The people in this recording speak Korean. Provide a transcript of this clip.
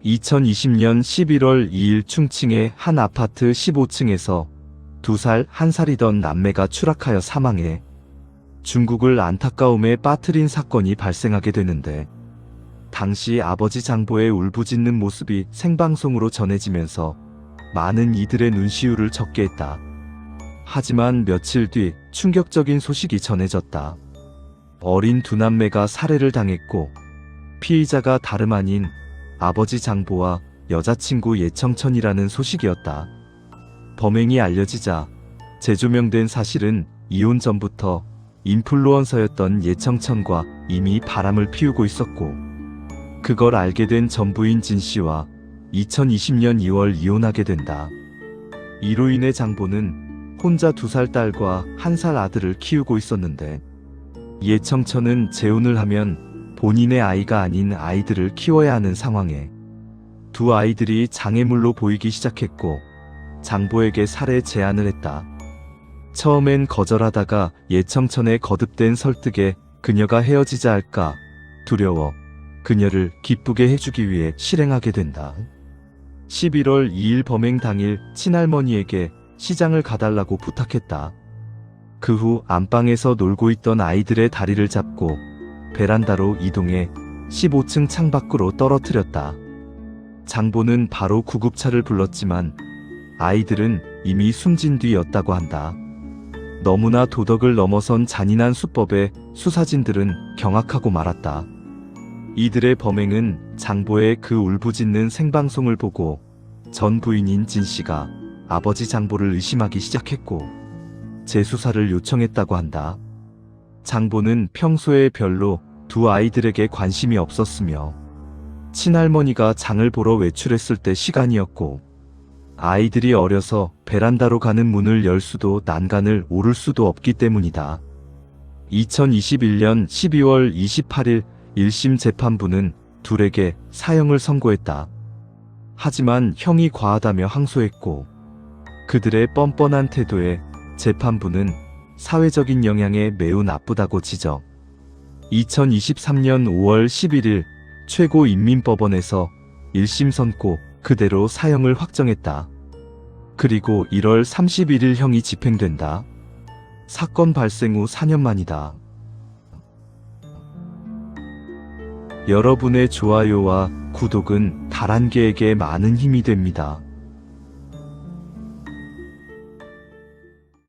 2020년 11월 2일 충칭의 한 아파트 15층에서 2살, 1살이던 남매가 추락하여 사망해 중국을 안타까움에 빠뜨린 사건이 발생하게 되는데, 당시 아버지 장보의 울부짖는 모습이 생방송으로 전해지면서 많은 이들의 눈시울을 젖게 했다. 하지만 며칠 뒤 충격적인 소식이 전해졌다. 어린 두 남매가 살해를 당했고 피의자가 다름 아닌 아버지 장보와 여자친구 예청천이라는 소식이었다. 범행이 알려지자 재조명된 사실은 이혼 전부터 인플루언서였던 예청천과 이미 바람을 피우고 있었고, 그걸 알게 된 전 부인 진 씨와 2020년 2월 이혼하게 된다. 이로 인해 장보는 혼자 2살 딸과 1살 아들을 키우고 있었는데, 예청천은 재혼을 하면 본인의 아이가 아닌 아이들을 키워야 하는 상황에 두 아이들이 장애물로 보이기 시작했고 장보에게 살해 제안을 했다. 처음엔 거절하다가 예청천의 거듭된 설득에 그녀가 헤어지자 할까 두려워 그녀를 기쁘게 해주기 위해 실행하게 된다. 11월 2일 범행 당일 친할머니에게 시장을 가달라고 부탁했다. 그 후 안방에서 놀고 있던 아이들의 다리를 잡고 베란다로 이동해 15층 창밖으로 떨어뜨렸다. 장보는 바로 구급차를 불렀지만 아이들은 이미 숨진 뒤였다고 한다. 너무나 도덕을 넘어선 잔인한 수법에 수사진들은 경악하고 말았다. 이들의 범행은 장보의 그 울부짖는 생방송을 보고 전 부인인 진 씨가 아버지 장보를 의심하기 시작했고 재수사를 요청했다고 한다. 장보는 평소에 별로 두 아이들에게 관심이 없었으며 친할머니가 장을 보러 외출했을 때 시간이었고 아이들이 어려서 베란다로 가는 문을 열 수도 난간을 오를 수도 없기 때문이다. 2021년 12월 28일 1심 재판부는 둘에게 사형을 선고했다. 하지만 형이 과하다며 항소했고 그들의 뻔뻔한 태도에 재판부는 사회적인 영향에 매우 나쁘다고 지적. 2023년 5월 11일 최고인민법원에서 1심 선고 그대로 사형을 확정했다. 그리고 1월 31일 형이 집행된다. 사건 발생 후 4년 만이다. 여러분의 좋아요와 구독은 달한계에게 많은 힘이 됩니다.